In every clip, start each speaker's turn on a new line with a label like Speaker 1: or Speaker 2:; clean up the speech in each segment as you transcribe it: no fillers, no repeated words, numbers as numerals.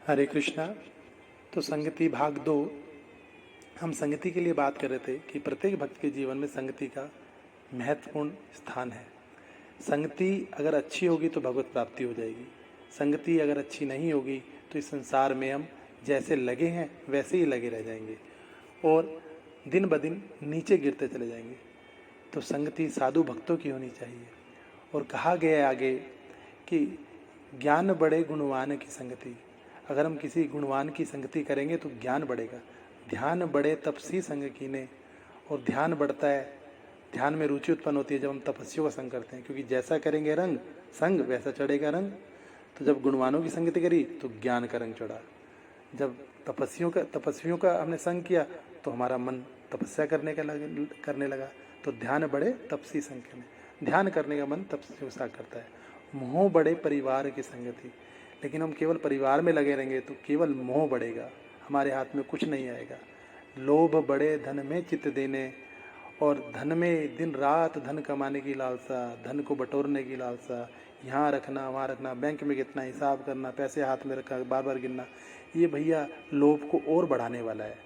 Speaker 1: हरे कृष्णा। तो संगति भाग 2। हम संगति के लिए बात कर रहे थे कि प्रत्येक भक्त के जीवन में संगति का महत्वपूर्ण स्थान है। संगति अगर अच्छी होगी तो भगवत प्राप्ति हो जाएगी। संगति अगर अच्छी नहीं होगी तो इस संसार में हम जैसे लगे हैं वैसे ही लगे रह जाएंगे और दिन ब दिन नीचे गिरते चले जाएंगे। तो संगति साधु भक्तों की होनी चाहिए। और कहा गया है आगे कि ज्ञान बढ़े गुणवान की संगति। अगर हम किसी गुणवान की संगति करेंगे तो ज्ञान बढ़ेगा। ध्यान बढ़े तपसी संग कीने। और ध्यान बढ़ता है, ध्यान में रुचि उत्पन्न होती है जब हम तपस्वियों का संग करते हैं, क्योंकि जैसा करेंगे रंग संग वैसा चढ़ेगा रंग। तो जब गुणवानों की संगति करी तो ज्ञान का रंग चढ़ा। जब तपस्वियों का हमने संग किया तो हमारा मन तपस्या करने लगा। तो ध्यान बढ़े तपसी संग कीने। ध्यान करने का मन तपस्या सा करता है। मोह बढ़े परिवार की संगति। लेकिन हम केवल परिवार में लगे रहेंगे तो केवल मोह बढ़ेगा, हमारे हाथ में कुछ नहीं आएगा। लोभ बढ़े धन में चित्त देने। और धन में दिन रात धन कमाने की लालसा, धन को बटोरने की लालसा, यहाँ रखना वहाँ रखना, बैंक में कितना हिसाब करना, पैसे हाथ में रखा बार बार गिनना, ये भैया लोभ को और बढ़ाने वाला है।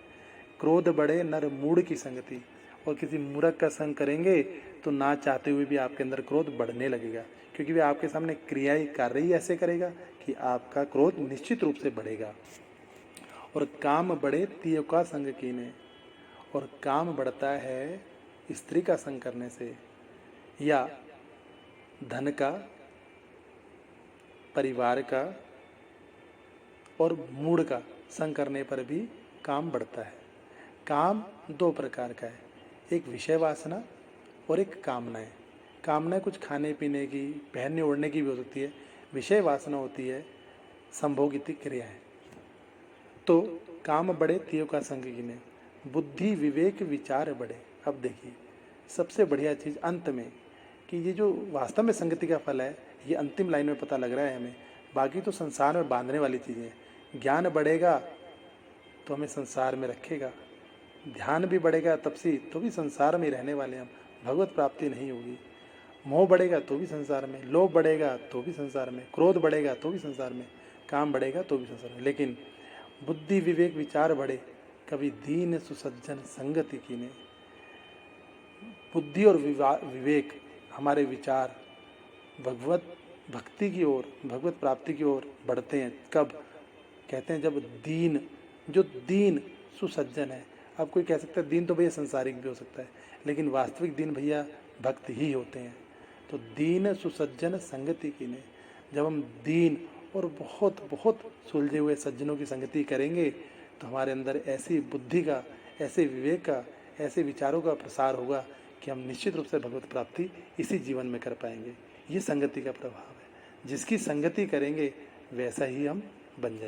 Speaker 1: क्रोध बढ़े नर मूढ़ की संगति। और किसी मूर्ख का संग करेंगे तो ना चाहते हुए भी आपके अंदर क्रोध बढ़ने लगेगा, क्योंकि वे आपके सामने क्रियाएं कार्य ही ऐसे करेगा कि आपका क्रोध निश्चित रूप से बढ़ेगा। और काम बढ़े तिय का संग कीने। और काम बढ़ता है स्त्री का संग करने से, या धन का, परिवार का और मूड का संग करने पर भी काम बढ़ता है। काम दो प्रकार का है, एक विषय वासना और एक कामनाएं। कामनाएं कुछ खाने पीने की, पहनने ओढ़ने की भी हो सकती है। विषय वासना होती है संभोगित क्रियाएं। तो काम बढ़े तियों का संग कीने। बुद्धि विवेक विचार बढ़े। अब देखिए सबसे बढ़िया चीज़ अंत में कि ये जो वास्तव में संगति का फल है ये अंतिम लाइन में पता लग रहा है हमें। बाकी तो संसार में बांधने वाली चीज़ें हैं। ज्ञान बढ़ेगा तो हमें संसार में रखेगा, ध्यान भी बढ़ेगा तपसी तो भी संसार में रहने वाले हम, भगवत प्राप्ति नहीं होगी। मोह बढ़ेगा तो भी संसार में, लोभ बढ़ेगा तो भी संसार में, क्रोध बढ़ेगा तो भी संसार में, काम बढ़ेगा तो भी संसार में। लेकिन बुद्धि विवेक विचार बढ़े, कभी दीन सुसज्जन संगति कीने। बुद्धि और विवेक हमारे विचार भगवत भक्ति की ओर, भगवत प्राप्ति की ओर बढ़ते हैं। कब? कहते हैं जब दीन, जो दीन सुसज्जन है। अब कोई कह सकता है दीन तो भैया संसारिक भी हो सकता है, लेकिन वास्तविक दीन भैया भक्त ही होते हैं। तो दीन सुसज्जन संगति कीने। जब हम दीन और बहुत बहुत सुलझे हुए सज्जनों की संगति करेंगे तो हमारे अंदर ऐसी बुद्धि का, ऐसे विवेक का, ऐसे विचारों का प्रसार होगा कि हम निश्चित रूप से भगवत प्राप्ति इसी जीवन में कर पाएंगे। ये संगति का प्रभाव है। जिसकी संगति करेंगे वैसा ही हम बन जाएंगे।